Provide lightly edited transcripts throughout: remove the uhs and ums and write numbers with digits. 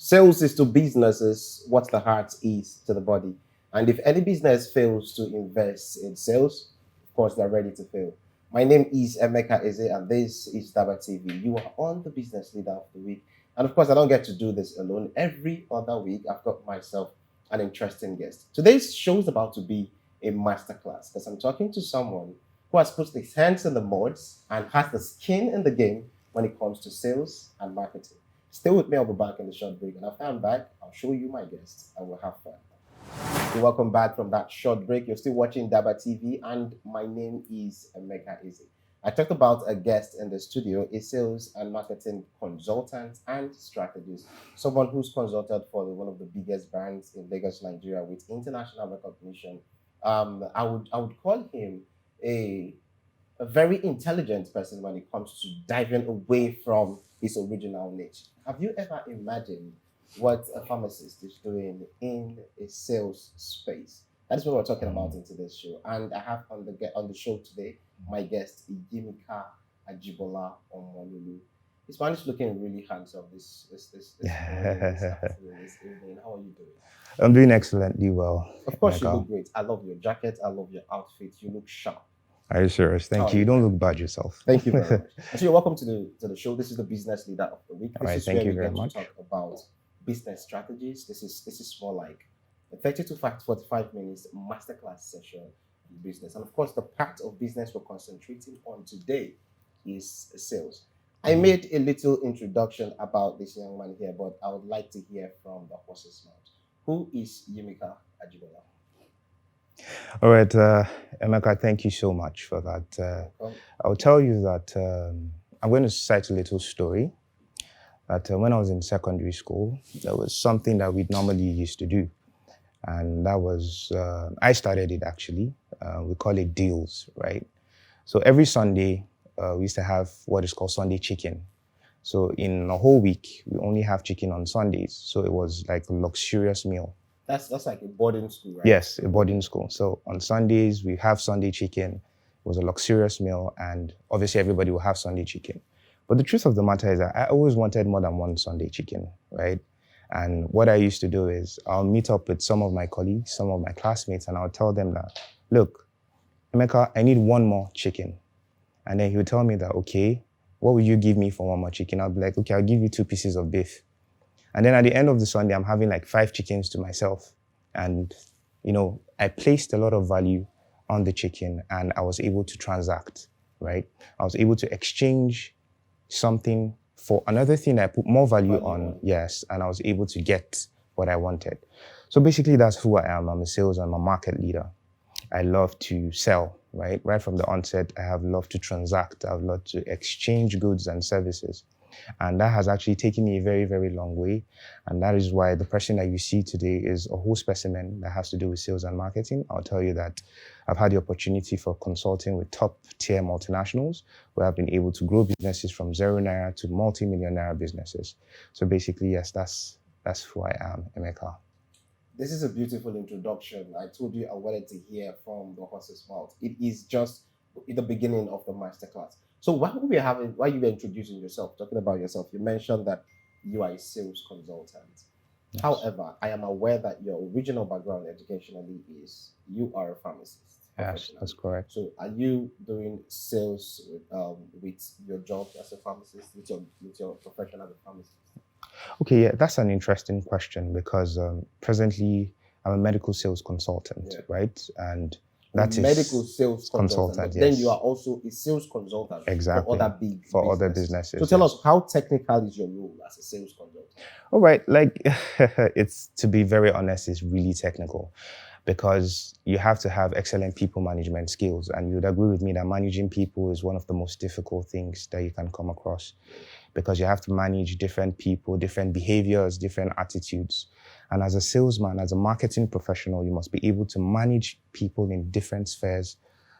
Sales is to businesses what the heart is to the body. And if any business fails to invest in sales, of course, they're ready to fail. My name is Emeka Eze, and this is DABA TV. You are on the Business Leader of the Week. And of course, I don't get to do this alone. Every other week, I've got myself an interesting guest. Today's show is about to be a masterclass because I'm talking to someone who has put his hands in the muds and has the skin in the game when it comes to sales and marketing. Stay with me, I'll be back in the short break. And after I'm back, I'll show you my guests and we'll have fun. So welcome back from that short break. You're still watching DABA TV and my name is Emeka Eze. I talked about a guest in the studio, a sales and marketing consultant and strategist, someone who's consulted for one of the biggest brands in Lagos, Nigeria with international recognition. I would call him a very intelligent person when it comes to diving away from his original niche. Have you ever imagined what a pharmacist is doing in a sales space? That's what we're talking about in today's show. And I have on the show today my guest, AJIBOLA Omololu. His man is looking really handsome this evening. How are you doing? I'm doing excellently well. Of course, you look great. I love your jacket. I love your outfit. You look sharp. Are you serious? Thank you. You don't look bad yourself. Thank you very much. So you're welcome to the show. This is the Business Leader of the Week. This is thank where you we very get much. to talk about business strategies. This is more like a 30 to 45 minutes masterclass session in business. And of course, the part of business we're concentrating on today is sales. I made a little introduction about this young man here, but I would like to hear from the horse's mouth. Who is Yimika Ajibola? All right, Emeka, thank you so much for that. I'll tell you that I'm going to cite a little story that when I was in secondary school, there was something that we normally used to do. And that was, I started it actually. We call it deals, right? So every Sunday, we used to have what is called Sunday chicken. So in a whole week, we only have chicken on Sundays. So it was like a luxurious meal. That's like a boarding school, right? Yes, a boarding school. So on Sundays, we have Sunday chicken. It was a luxurious meal. And obviously, everybody will have Sunday chicken. But the truth of the matter is that I always wanted more than one Sunday chicken, right? And what I used to do is I'll meet up with some of my colleagues, some of my classmates, and I'll tell them that, look, Emeka, I need one more chicken. And then he would tell me that, okay, what will you give me for one more chicken? I'll be like, okay, I'll give you 2 pieces of beef. And then at the end of the Sunday, I'm having like 5 chickens to myself. And, you know, I placed a lot of value on the chicken and I was able to transact, right? I was able to exchange something for another thing I put more value on, yes, and I was able to get what I wanted. So basically, that's who I am. I'm a sales and I'm a market leader. I love to sell, right? Right from the onset, I have loved to transact. I've loved to exchange goods and services. And that has actually taken me a very, very long way. And that is why the person that you see today is a whole specimen that has to do with sales and marketing. I'll tell you that I've had the opportunity for consulting with top tier multinationals where I've been able to grow businesses from 0 naira to multi-million naira businesses. So basically, yes, that's who I am, Emeka. This is a beautiful introduction. I told you I wanted to hear from the horse's mouth. It is just the beginning of the masterclass. So while you were introducing yourself, talking about yourself, you mentioned that you are a sales consultant. Yes. However, I am aware that your original background educationally is you are a pharmacist. Yes, that's correct. So are you doing sales with your job as a pharmacist, with your profession as a pharmacist? Okay, yeah, that's an interesting question because presently I'm a medical sales consultant, right? And that is medical sales consultant. Yes. Then you are also a sales consultant exactly for other businesses. So tell us, how technical is your role as a sales consultant? All right, like it's, to be very honest, it's really technical because you have to have excellent people management skills. And you'd agree with me that managing people is one of the most difficult things that you can come across because you have to manage different people, different behaviors, different attitudes. And as a salesman, as a marketing professional, you must be able to manage people in different spheres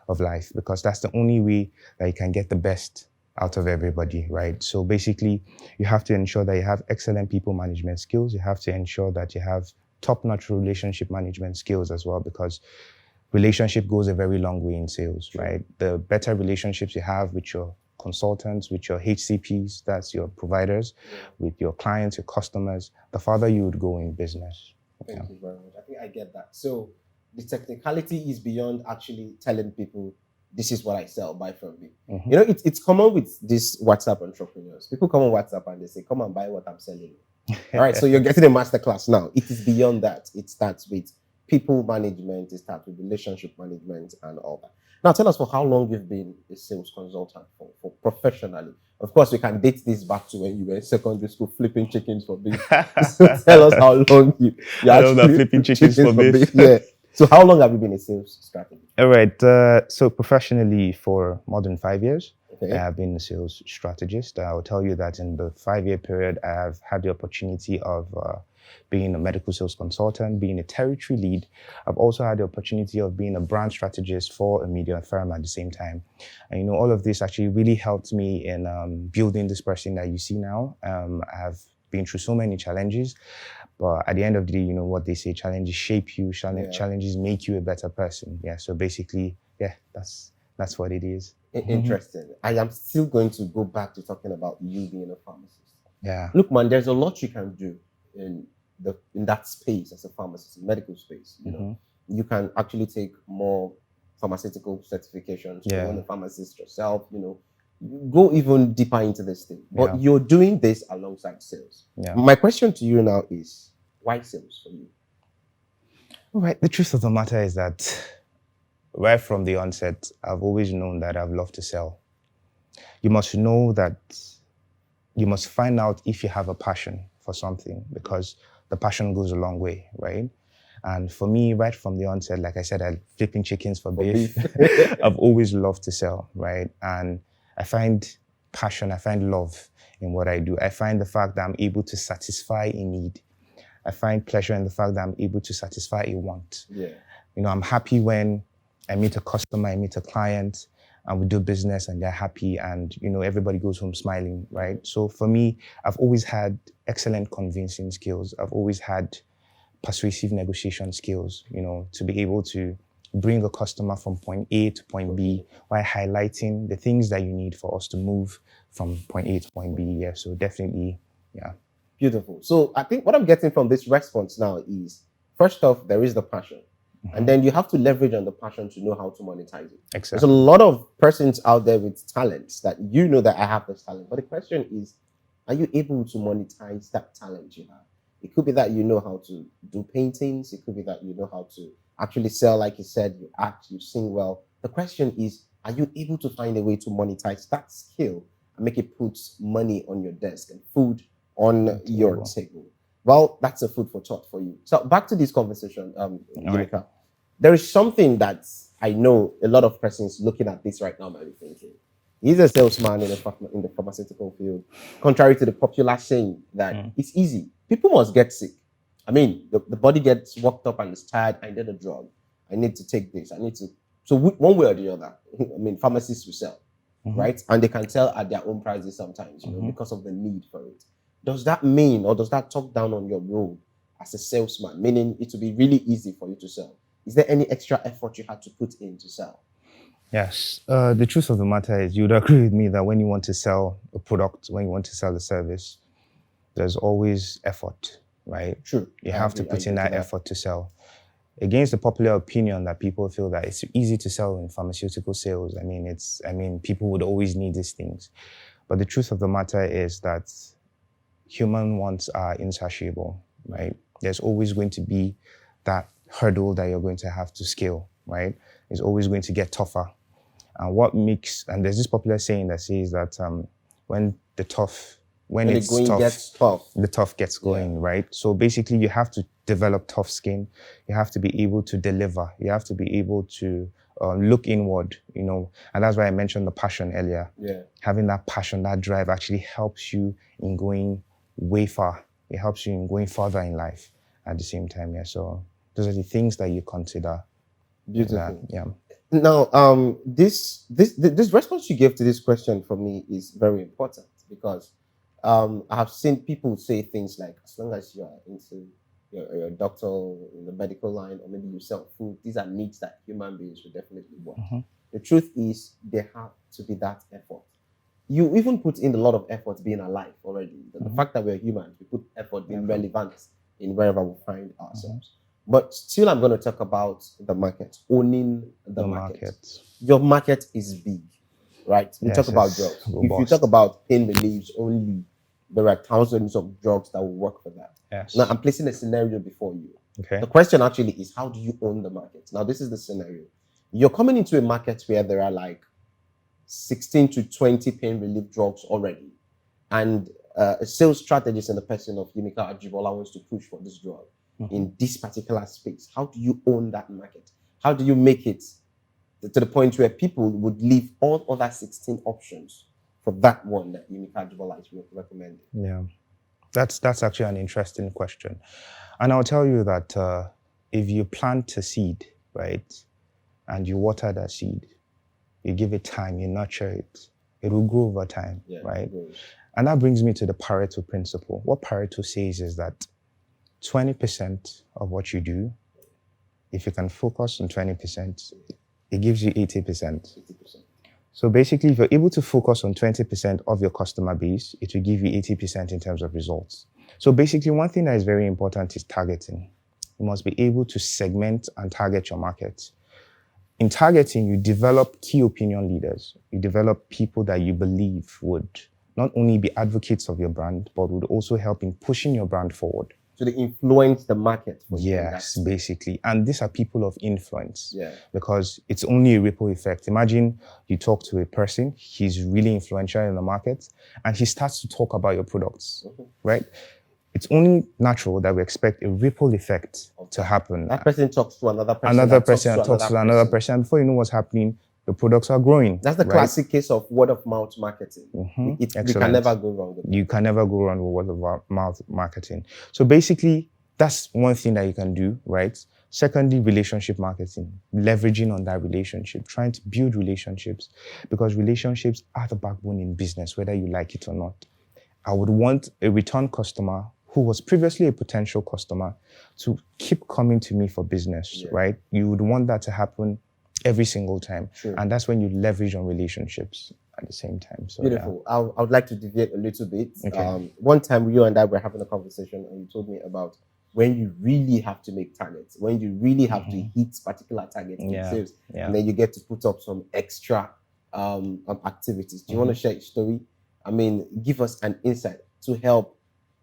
of life because that's the only way that you can get the best out of everybody, right? So basically, you have to ensure that you have excellent people management skills. You have to ensure that you have top-notch relationship management skills as well because relationship goes a very long way in sales, right? The better relationships you have with your consultants, with your HCPs, that's your providers, with your clients, your customers, the farther you would go in business. Thank you very much. I think I get that. So the technicality is beyond actually telling people, this is what I sell, buy from me. Mhm. You know, it's common with these WhatsApp entrepreneurs. People come on WhatsApp and they say, come and buy what I'm selling. All right, so you're getting a masterclass now. It is beyond that. It starts with people management, it starts with relationship management and all that. Now, tell us for how long you've been a sales consultant for professionally. Of course, we can date this back to when you were in secondary school flipping chickens for beef. So tell us how long you I love that flipping chickens for beef. Yeah. So how long have you been a sales strategist? All right. So professionally, for more than 5 years, Okay. I have been a sales strategist. I will tell you that in the 5-year period, I have had the opportunity of being a medical sales consultant, being a territory lead. I've also had the opportunity of being a brand strategist for a media firm at the same time. And, you know, all of this actually really helped me in building this person that you see now. I have been through so many challenges, but at the end of the day, you know what they say, challenges shape you, challenges make you a better person. Yeah, so basically, yeah, that's what it is. Interesting. I am still going to go back to talking about you being a pharmacist. Yeah. Look, man, there's a lot you can do in that space as a pharmacist, medical space. You know, you can actually take more pharmaceutical certifications. Yeah. You want a pharmacist yourself, you know, go even deeper into this thing. But Yeah. you're doing this alongside sales. Yeah. My question to you now is, why sales for you? All right. The truth of the matter is that right from the onset, I've always known that I've loved to sell. You must know that you must find out if you have a passion for something, because the passion goes a long way, right? And for me, right from the onset, like I said, I'm flipping chickens for beef. I've always loved to sell, right? And I find passion, I find love in what I do. I find the fact that I'm able to satisfy a need. I find pleasure in the fact that I'm able to satisfy a want. Yeah. You know, I'm happy when I meet a customer, I meet a client, and we do business and they're happy and, you know, everybody goes home smiling, right? So for me, I've always had excellent convincing skills. I've always had persuasive negotiation skills, you know, to be able to bring a customer from point A to point B while highlighting the things that you need for us to move from point A to point B. Yeah, so definitely, yeah. Beautiful. So I think what I'm getting from this response now is, first off, there is the passion. And then you have to leverage on the passion to know how to monetize it. Exactly. There's a lot of persons out there with talents that you know that I have this talent. But the question is, are you able to monetize that talent you have? It could be that you know how to do paintings. It could be that you know how to actually sell, like you said, you act, you sing well. The question is, are you able to find a way to monetize that skill and make it put money on your desk and food on your table? Well, that's a food for thought for you. So back to this conversation, Yimika. There is something that I know a lot of persons looking at this right now might be thinking. He's a salesman in the pharmaceutical field. Contrary to the popular saying that it's easy. People must get sick. I mean, the body gets worked up and is tired. I need a drug. I need to take this. I need to. So one way or the other, I mean, pharmacists will sell, right? And they can sell at their own prices sometimes, you know, because of the need for it. Does that mean, or does that talk down on your role as a salesman? Meaning it will be really easy for you to sell. Is there any extra effort you had to put in to sell? Yes. The truth of the matter is, you would agree with me that when you want to sell a product, when you want to sell a service, there's always effort, right? True. You have to put in that effort to sell. Against the popular opinion that people feel that it's easy to sell in pharmaceutical sales. I mean, people would always need these things. But the truth of the matter is that human wants are insatiable, right? There's always going to be that hurdle that you're going to have to scale, right? It's always going to get tougher. And there's this popular saying that says that when it's tough, the tough gets going, right? So basically you have to develop tough skin. You have to be able to deliver. You have to be able to look inward, you know, and that's why I mentioned the passion earlier. Yeah. Having that passion, that drive actually helps you in going way far. It helps you in going further in life at the same time. Yeah. So those are the things that you consider. Beautiful. Yeah. Now, this response you gave to this question for me is very important because I have seen people say things like, as long as you are into you're a doctor in the medical line, or maybe you sell food, these are needs that human beings will definitely want. The truth is, there have to be that effort. you even put in a lot of effort being alive already. The fact that we're humans, we put effort being relevant in wherever we find ourselves. But still, I'm going to talk about the market, owning the market. Your market is big, right? We talk about drugs. Robust. If you talk about pain reliefs only, there are thousands of drugs that will work for that. Yes. Now, I'm placing a scenario before you. Okay. The question actually is, how do you own the market? Now, this is the scenario. You're coming into a market where there are like 16 to 20 pain relief drugs already. And a sales strategist in the person of Yimika AJIBOLA wants to push for this drug in this particular space. How do you own that market? How do you make it to the point where people would leave all other 16 options for that one that Yimika AJIBOLA is recommending? Yeah, that's actually an interesting question. And I'll tell you that if you plant a seed, right, and you water that seed, you give it time, you nurture it, it will grow over time, right? And that brings me to the Pareto Principle. What Pareto says is that 20% of what you do, if you can focus on 20%, it gives you 80%. So basically, if you're able to focus on 20% of your customer base, it will give you 80% in terms of results. So basically, one thing that is very important is targeting. You must be able to segment and target your market. In targeting, you develop key opinion leaders. You develop people that you believe would not only be advocates of your brand, but would also help in pushing your brand forward. So they influence the market. Yes, basically. And these are people of influence. Because it's only a ripple effect. Imagine you talk to a person, he's really influential in the market, and he starts to talk about your products, right? It's only natural that we expect a ripple effect to happen. That person talks to another person. Another person talks to another person. Before you know what's happening, the products are growing. That's the classic case of word of mouth marketing. You can never go wrong with it. You can never go wrong with word of mouth marketing. So basically, that's one thing that you can do, right? Secondly, relationship marketing, leveraging on that relationship, trying to build relationships, because relationships are the backbone in business, whether you like it or not. I would want a return customer who was previously a potential customer to keep coming to me for business, right? You would want that to happen every single time. And that's when you leverage on relationships at the same time. So, beautiful. I would like to deviate a little bit. One time you and I were having a conversation and you told me about when you really have to make targets, when you really have to hit particular targets in sales, and then you get to put up some extra activities. Do you want to share a story? I mean, give us an insight to help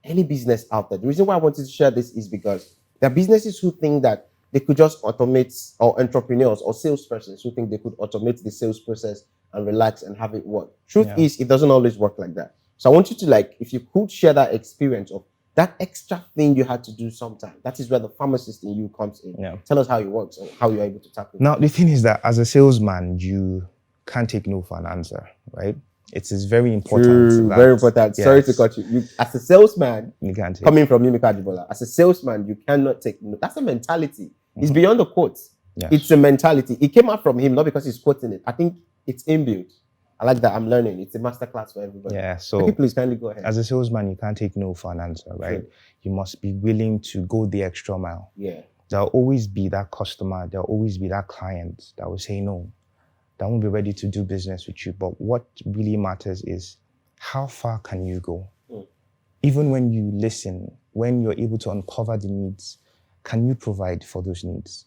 any business out there. The reason why I wanted to share this is because there are businesses who think that they could just automate, or entrepreneurs or salespersons who think they could automate the sales process and relax and have it work. Truth is, it doesn't always work like that. So I want you to, like, if you could share that experience of that extra thing you had to do sometime. That is where the pharmacist in you comes in. Tell us how it works and how you're able to tackle it. Now, the thing is that as a salesman, you can't take no for an answer, right? It is very important. Very important. Sorry to cut you. As a salesman, you can't take coming from Yimika AJIBOLA, as a salesman, you cannot take no. That's a mentality. It's beyond the quotes. It's a mentality. It came out from him, not because he's quoting it. I think it's inbuilt. I like that. I'm learning. It's a masterclass for everybody. So okay, please kindly go ahead. As a salesman, you can't take no for an answer, right? You must be willing to go the extra mile. There'll always be that customer. There'll always be that client that will say no. That won't be ready to do business with you. But what really matters is how far can you go? Even when you listen, when you're able to uncover the needs, can you provide for those needs?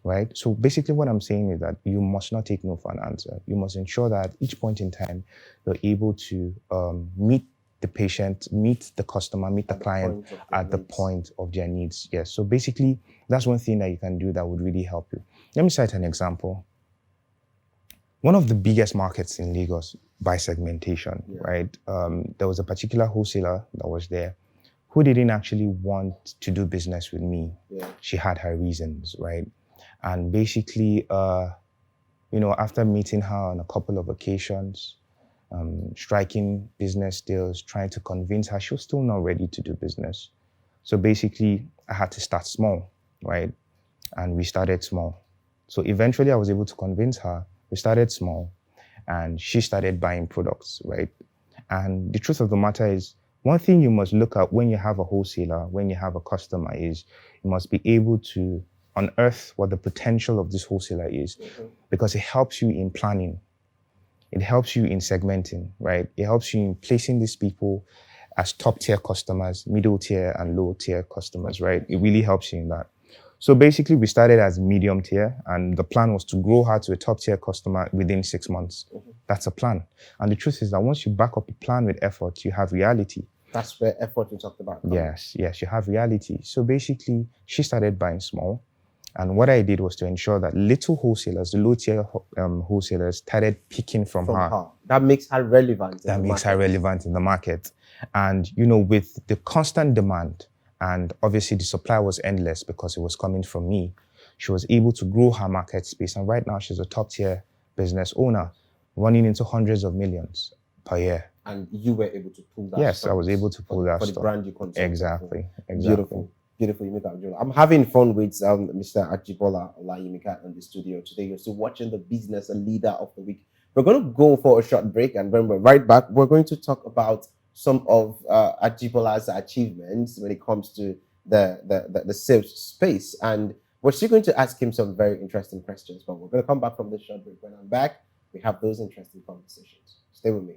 Right? So basically what I'm saying is that you must not take no for an answer. You must ensure that at each point in time, you're able to meet the patient, meet the customer, meet the client at the point of their needs. Yes. So basically, that's one thing that you can do that would really help you. Let me cite an example. One of the biggest markets in Lagos by segmentation, right? There was a particular wholesaler that was there who didn't actually want to do business with me. She had her reasons, right? And basically, after meeting her on a couple of occasions, striking business deals, trying to convince her, she was still not ready to do business. So basically, I had to start small, right? And we started small. So eventually, I was able to convince her. We started small, and she started buying products, right? And the truth of the matter is, one thing you must look at when you have a wholesaler, when you have a customer, is you must be able to unearth what the potential of this wholesaler is, because it helps you in planning. It helps you in segmenting, right? It helps you in placing these people as top tier customers, middle tier and low tier customers, right? It really helps you in that. So basically we started as medium tier and the plan was to grow her to a top tier customer within 6 months. That's a plan. And the truth is that once you back up a plan with effort, you have reality. That's where effort we talked about. Yes, you have reality. So basically she started buying small. And what I did was to ensure that little wholesalers, the low tier wholesalers started picking from her. That makes her relevant. That makes her relevant in the market. And, you know, with the constant demand, and obviously the supply was endless because it was coming from me, she was able to grow her market space. And right now she's a top tier business owner, running into hundreds of millions per year. And you were able to pull that. Yes, I was able to pull that for the brand you consult. Exactly. Beautiful, Yimika Ajibola. I'm having fun with Mr. Ajibola Olayimika in the studio today. You're still watching the Business Leader of the Week. We're going to go for a short break, and when we're right back, we're going to talk about some of Ajibola's achievements when it comes to the sales space. And we're still going to ask him some very interesting questions, but we're going to come back from this short break. When I'm back, we have those interesting conversations. Stay with me.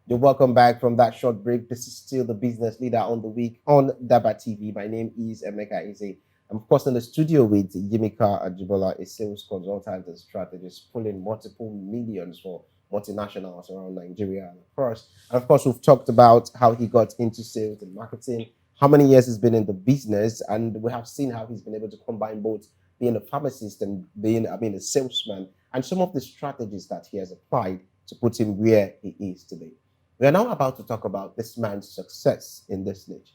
You're welcome back from that short break. This is still the Business Leader on the Week on DABA TV. My name is Emeka Eze. I'm of course in the studio with Yimika Ajibola, a sales consultant and strategist, pulling multiple millions for multinationals around Nigeria and across. And of course, we've talked about how he got into sales and marketing, how many years he's been in the business, and we have seen how he's been able to combine both being a pharmacist and being a salesman, and some of the strategies that he has applied to put him where he is today. We are now about to talk about this man's success in this niche.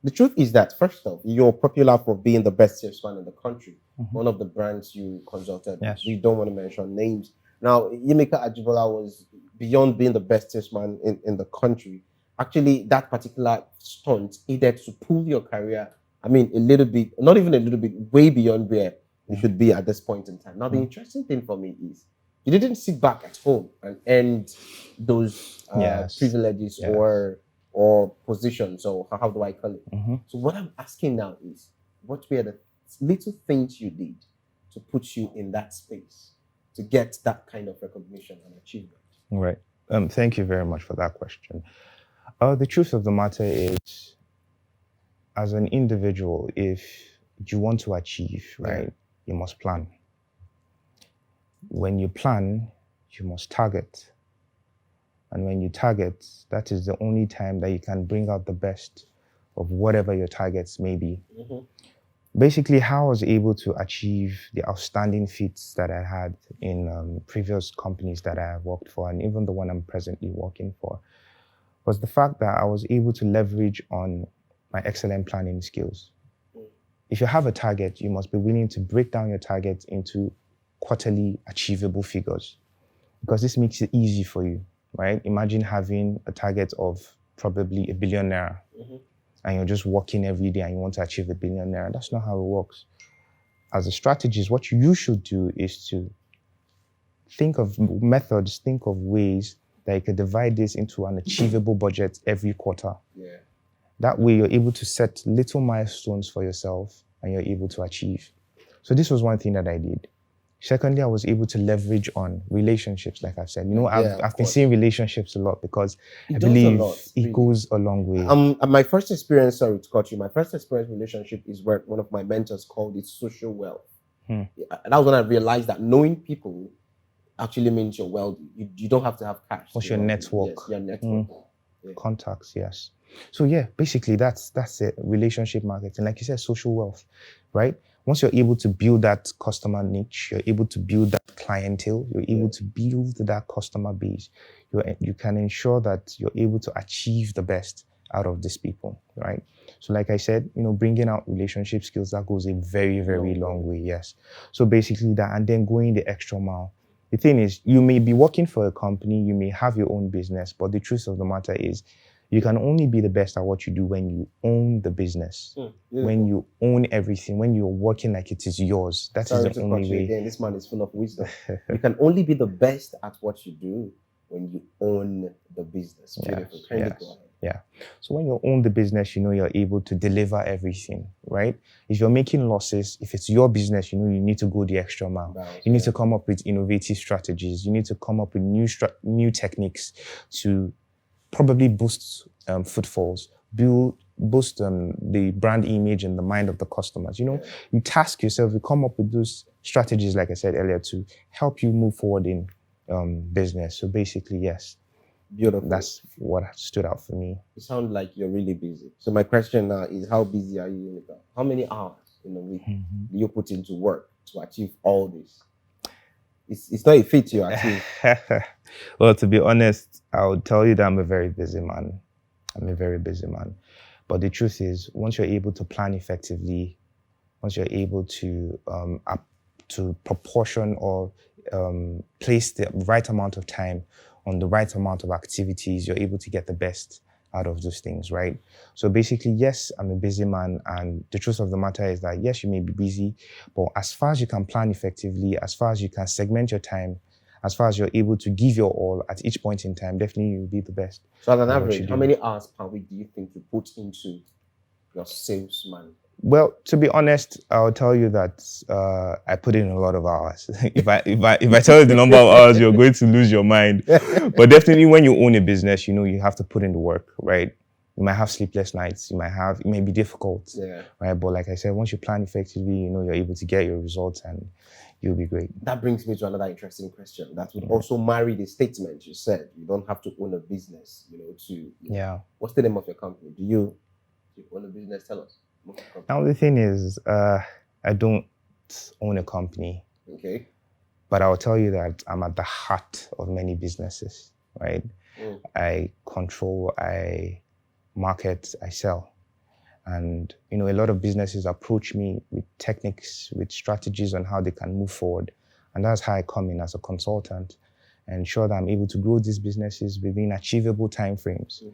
The truth is that, first off, you're popular for being the best salesman in the country. One of the brands you consulted. Yes. We don't want to mention names. Now, Yimika Ajibola was beyond being the best salesman in the country. Actually, that particular stunt aided to pull your career, a little bit, not even a little bit, way beyond where you should be at this point in time. Now, the interesting thing for me is you didn't sit back at home and end those privileges or positions, or how do I call it? So what I'm asking now is, what were the little things you did to put you in that space to get that kind of recognition and achievement? Right. Thank you very much for that question. The truth of the matter is, as an individual, if you want to achieve, right, you must plan. When you plan, you must target. And when you target, that is the only time that you can bring out the best of whatever your targets may be. Basically, how I was able to achieve the outstanding feats that I had in previous companies that I have worked for, and even the one I'm presently working for, was the fact that I was able to leverage on my excellent planning skills. If you have a target, you must be willing to break down your target into quarterly achievable figures, because this makes it easy for you, right? Imagine having a target of probably ₦1 billion and you're just working every day and you want to achieve ₦1 billion. That's not how it works. As a strategist, what you should do is to think of methods, think of ways that you could divide this into an achievable budget every quarter. That way you're able to set little milestones for yourself and you're able to achieve. So this was one thing that I did. Secondly, I was able to leverage on relationships, like I've said. I've been seeing relationships a lot because I believe it goes a long way. My first experience, sorry to cut you, my first experience relationship is where one of my mentors called it social wealth. And that was when I realized that knowing people actually means you're wealthy. You don't have to have cash. What's your network? Yes, your network. Contacts, yes. So yeah, basically that's it. Relationship marketing, like you said, social wealth, right? Once you're able to build that customer niche, you're able to build that clientele, you're able to build that customer base, you can ensure that you're able to achieve the best out of these people, right? So like I said, bringing out relationship skills, that goes a very, very long way, yes. So basically that, and then going the extra mile. The thing is, you may be working for a company, you may have your own business, but the truth of the matter is, you can only be the best at what you do when you own the business, when you own everything, when you're working like it is yours. That is the only way. Again, this man is full of wisdom. You can only be the best at what you do when you own the business. Beautiful. Yeah. So when you own the business, you know you're able to deliver everything, right? If you're making losses, if it's your business, you know you need to go the extra mile. You need to come up with innovative strategies. You need to come up with new techniques to probably boost footfalls, boost the brand image in the mind of the customers. You know, you task yourself, you come up with those strategies, like I said earlier, to help you move forward in business. So basically, yes. Beautiful. That's what stood out for me. You sound like you're really busy. So my question now is, how busy are you, Yimika? How many hours in a week do you put into work to achieve all this? It's not a feat you achieve. Well, to be honest, I would tell you that I'm a very busy man. I'm a very busy man. But the truth is, once you're able to plan effectively, once you're able to proportion or place the right amount of time on the right amount of activities, you're able to get the best out of those things, right? So basically, yes, I'm a busy man, and the truth of the matter is that yes, you may be busy, but as far as you can plan effectively, as far as you can segment your time, as far as you're able to give your all at each point in time, definitely you'll be the best. So on an average, how many hours per week do you think you put into your salesman? Well, to be honest, I'll tell you that I put in a lot of hours. if I tell you the number of hours, you're going to lose your mind. But definitely, when you own a business, you know you have to put in the work, right? You might have sleepless nights. It may be difficult, right? But like I said, once you plan effectively, you know you're able to get your results, and you'll be great. That brings me to another interesting question. That would also marry the statement you said. You don't have to own a business, What's the name of your company? Do you own a business? Tell us. Now the thing is, I don't own a company. Okay. But I'll tell you that I'm at the heart of many businesses, right? I control, I market, I sell. And, a lot of businesses approach me with techniques, with strategies on how they can move forward. And that's how I come in as a consultant and ensure that I'm able to grow these businesses within achievable timeframes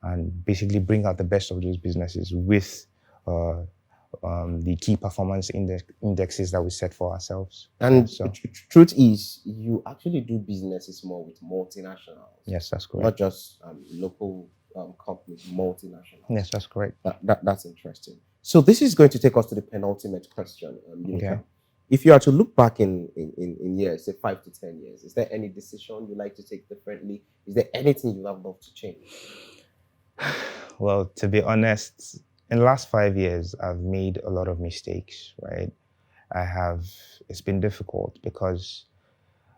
and basically bring out the best of those businesses with the key performance indexes that we set for ourselves. And so, truth is, you actually do businesses more with multinationals. Yes, that's correct. Not just local companies, multinationals. Yes, that's correct. That's interesting. So this is going to take us to the penultimate question. Okay. If you are to look back in years, say 5 to 10 years, is there any decision you like to take differently? Is there anything you would love to change? Well, to be honest, in the last 5 years, I've made a lot of mistakes, right? It's been difficult because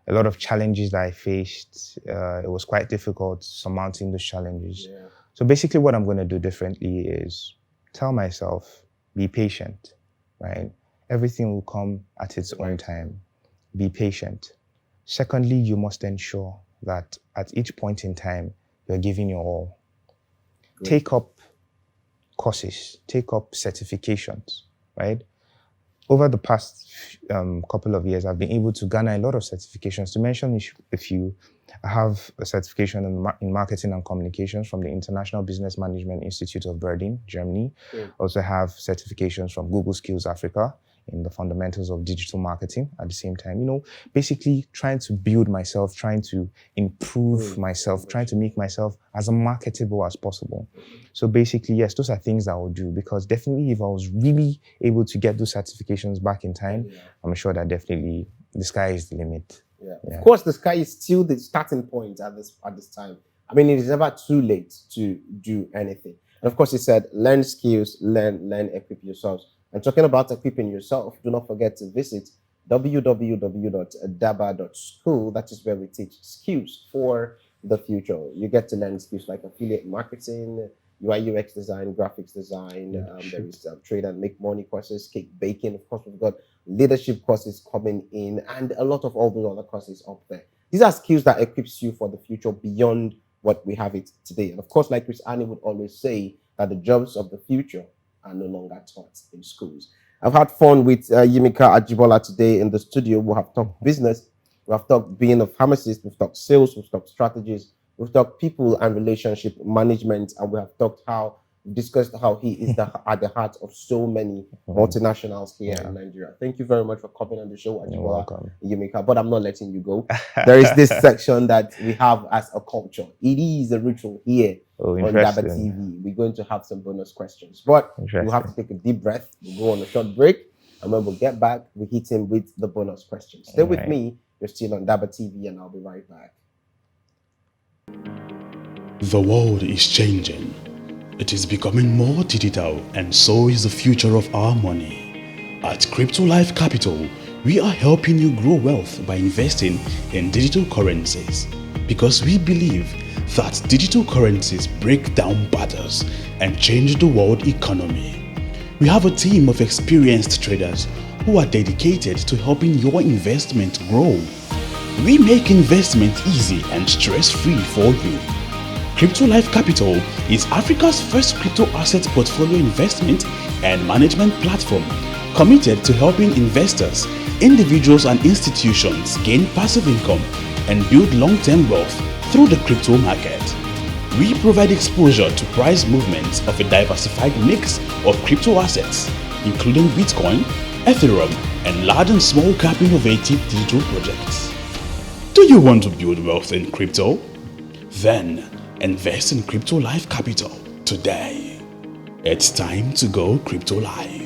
a lot of challenges that I faced, it was quite difficult surmounting those challenges. Yeah. So basically what I'm going to do differently is tell myself, be patient, right? Everything will come at its own time. Be patient. Secondly, you must ensure that at each point in time, you're giving your all. Great. Take up courses, take up certifications, right? Over the past couple of years, I've been able to garner a lot of certifications. To mention a few, I have a certification in marketing and communications from the International Business Management Institute of Berlin, Germany. Yeah. Also have certifications from Google Skills Africa in the fundamentals of digital marketing at the same time. Basically trying to build myself, trying to improve myself, trying to make myself as marketable as possible. So basically, yes, those are things that I would do, because definitely if I was really able to get those certifications back in time, I'm sure that definitely the sky is the limit. Yeah. Of course, the sky is still the starting point at this time. I mean, it is never too late to do anything. And of course, you said, learn skills, learn, equip yourselves. And talking about equipping yourself, do not forget to visit www.daba.school. That is where we teach skills for the future. You get to learn skills like affiliate marketing, UI UX design, graphics design. There is trade and make money courses, cake baking. Of course, we've got leadership courses coming in, and a lot of all those other courses up there. These are skills that equips you for the future beyond what we have it today. And of course, like Chris Annie would always say, that the jobs of the future are no longer taught in schools. I've had fun with Yimika AJIBOLA today in the studio. We have talked business, we have talked being a pharmacist, we've talked sales, we've talked strategies, we've talked people and relationship management, and we have discussed how he is at the heart of so many multinationals here in Nigeria. Thank you very much for coming on the show, AJIBOLA, Yimika, but I'm not letting you go. There is this section that we have as a culture. It is a ritual here Oh, on DABA interesting. TV. We're going to have some bonus questions, but we'll have to take a deep breath. We'll go on a short break, and when we get back, we hit him with the bonus questions. Stay with me. You're still on DABA TV, and I'll be right back. The world is changing. It is becoming more digital, and so is the future of our money. At Crypto Life Capital, we are helping you grow wealth by investing in digital currencies, because we believe that digital currencies break down barriers and change the world economy. We have a team of experienced traders who are dedicated to helping your investment grow. We make investment easy and stress-free for you. Crypto Life Capital is Africa's first crypto asset portfolio investment and management platform committed to helping investors, individuals and institutions gain passive income and build long-term wealth through the crypto market. We provide exposure to price movements of a diversified mix of crypto assets, including Bitcoin, Ethereum, and large and small cap innovative digital projects. Do you want to build wealth in crypto? Then invest in Crypto Life Capital today. It's time to go Crypto Life.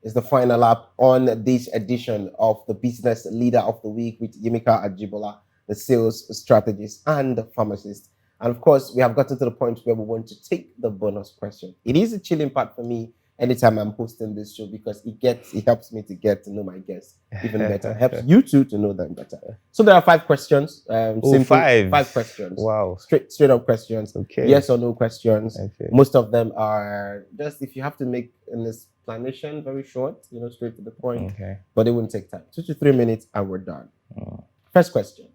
It's the final lap on this edition of the Business Leader of the Week with Yimika Ajibola, the sales strategist and the pharmacist. And of course, we have gotten to the point where we want to take the bonus question. It is a chilling part for me anytime I'm hosting this show, because it helps me to get to know my guests even better. It helps you too to know them better. So there are 5 questions. Simple, 5 questions. Wow. Straight up questions. Okay. Yes or no questions. Okay. Most of them are just, if you have to make an explanation, very short, straight to the point. Okay. But it wouldn't take time. 2 to 3 minutes and we're done. First question.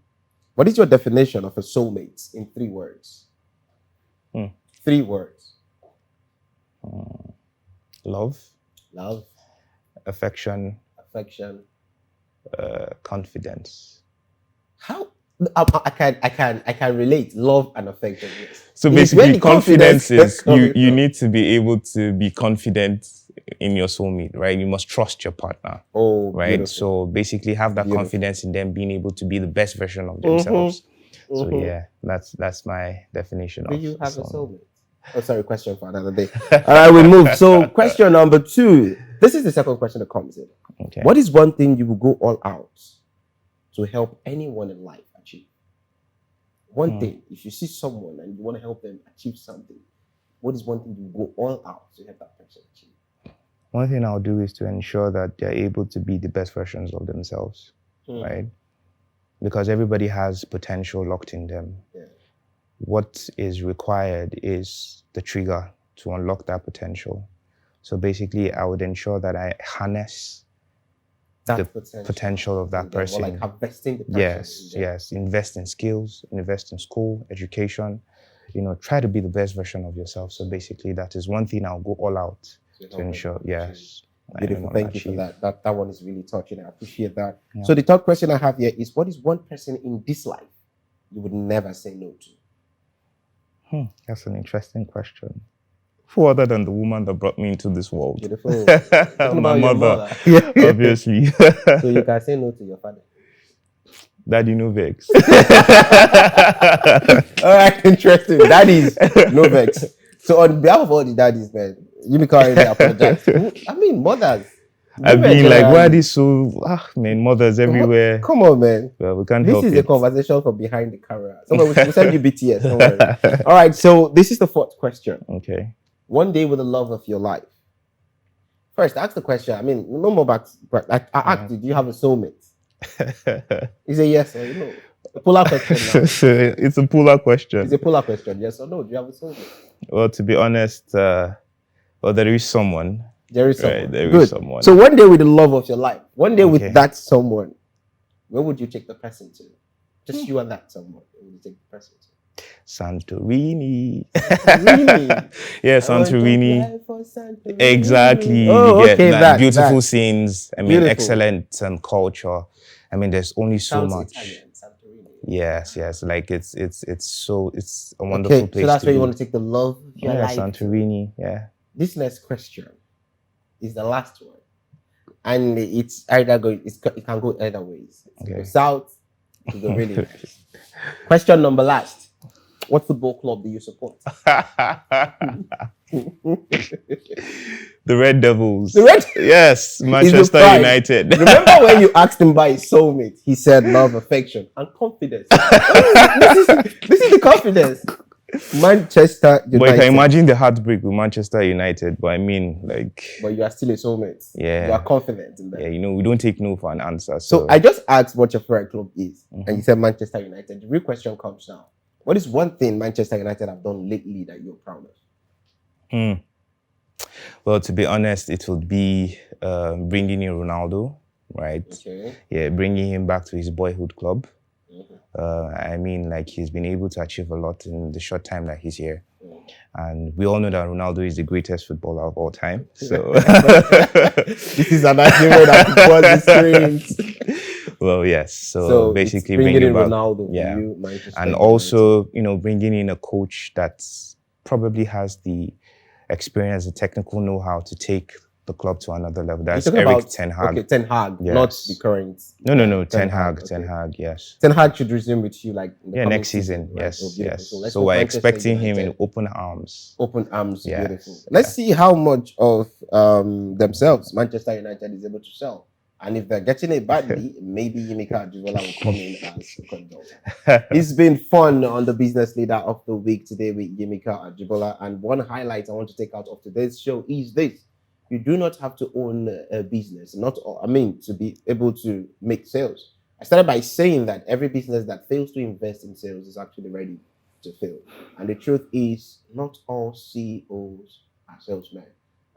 What is your definition of a soulmate in 3 words? 3 words. Love, affection, confidence. How? I can relate love and affection. Yes. So basically, confidence is you need to be able to be confident in your soulmate, right? You must trust your partner. Oh, right. Beautiful. So basically, have that confidence in them being able to be the best version of themselves. So yeah, that's my definition of. Do you have a soulmate? Oh, sorry, question for another day. All right, we move. So question number 2. This is the second question that comes in. Okay. What is one thing you will go all out to help anyone in life achieve? One thing, if you see someone and you want to help them achieve something, what is one thing you go all out to help that person achieve? One thing I'll do is to ensure that they're able to be the best versions of themselves, right? Because everybody has potential locked in them. Yeah. What is required is the trigger to unlock that potential. So basically, I would ensure that I harness the potential of that person. Or like harvesting the person. Yes. Invest in skills, invest in school, education. Try to be the best version of yourself. So basically, that is one thing I'll go all out to ensure. Yes. Beautiful. Thank you for that. That one is really touching. I appreciate that. Yeah. So the third question I have here is, what is one person in this life you would never say no to? That's an interesting question. Who other than the woman that brought me into this world? Beautiful. My mother, obviously. So you can say no to your father. Daddy, no vex. All right, interesting. Daddies, no vex. So on behalf of all the daddies, man, you can't apologize. I mean, mothers. I've been like, why are these so, mothers everywhere? Come on, man. Well, we can't help it. This is a conversation from behind the camera. Somewhere we'll send you BTS. Don't worry. All right, so this is the 4th question. Okay. One day with the love of your life. First, ask the question. I mean, no more back. I asked you, do you have a soulmate? Is it yes or no? A pull-out question now. It's a pull-out question. It's a pull-out question. Yes or no? Do you have a soulmate? Well, to be honest, there is someone. There is someone. Right, there is someone. So one day with the love of your life, one day with that someone, where would you take the person to? Just you and that someone. Where would you take the person to? Santorini. Santorini. Yeah, Santorini. Exactly. Oh, you get that beautiful scenes. I mean, excellent culture. I mean, there's only so much. Italian, yes. Like it's a wonderful place. So that's where you want to take the love of your life. Santorini. Yeah. This next question is the last one. and it's either going. It can go either ways. It can go Okay. south. It can go really nice. Question number last. What football club do you support? The Red Devils. The Red. Yes, Manchester pride. United. Remember when you asked him by his soulmate? He said love, affection, and confidence. this is the confidence. Manchester United. But you can imagine the heartbreak with Manchester United. But I mean, like, But you are still a soulmate. Yeah. You are confident in that. yeah, you know, we don't take no for an answer. So I just asked what your favorite club is, and you said Manchester United. The real question comes now. What is one thing Manchester United have done lately that you're proud of? Well, to be honest, it would be bringing in Ronaldo, right? Okay. Yeah, bringing him back to his boyhood club. I mean, like, he's been able to achieve a lot in the short time that he's here. And we all know that Ronaldo is the greatest footballer of all time. So This is an argument that was the well, yes. So basically bringing in back, Ronaldo, yeah, for you, Manchester and United. also, you know, bringing in a coach that probably has the experience, the technical know-how to take the club to another level. That's Eric Ten Hag. Okay, Ten Hag, Yes. not the current. No. Ten Hag. okay. Ten Hag. Yes. Ten Hag should resume with you like in the coming Next season. right? Yes. Oh, beautiful. Yes. let's So hope we're Manchester expecting him in United- open arms. open arms. Yes, Beautiful. Let's see how much of themselves Manchester United is able to sell. And if they're getting it badly, maybe Yimika AJIBOLA will come in as a consultant. It's been fun on the Business Leader of the Week today with Yimika AJIBOLA. And one highlight I want to take out of today's show is this. You do not have to own a business, to be able to make sales. I started by saying that every business that fails to invest in sales is actually ready to fail. And the truth is, not all CEOs are salesmen.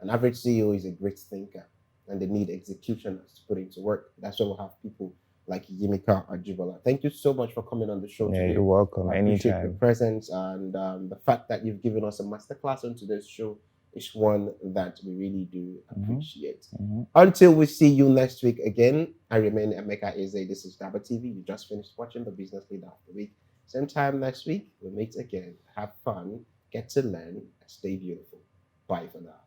An average CEO is a great thinker, and they need executioners to put into work. That's why we'll have people like Yimika AJIBOLA. Thank you so much for coming on the show Yeah, today. you're welcome. I appreciate your Anytime. presence, and the fact that you've given us a masterclass on today's show is one that we really do appreciate. Until we see you next week again, I remain Emeka Eze. This is DABA TV. You just finished watching the Business Leader of the Week. Same time next week, we'll meet again. Have fun, get to learn, and stay beautiful. Bye for now.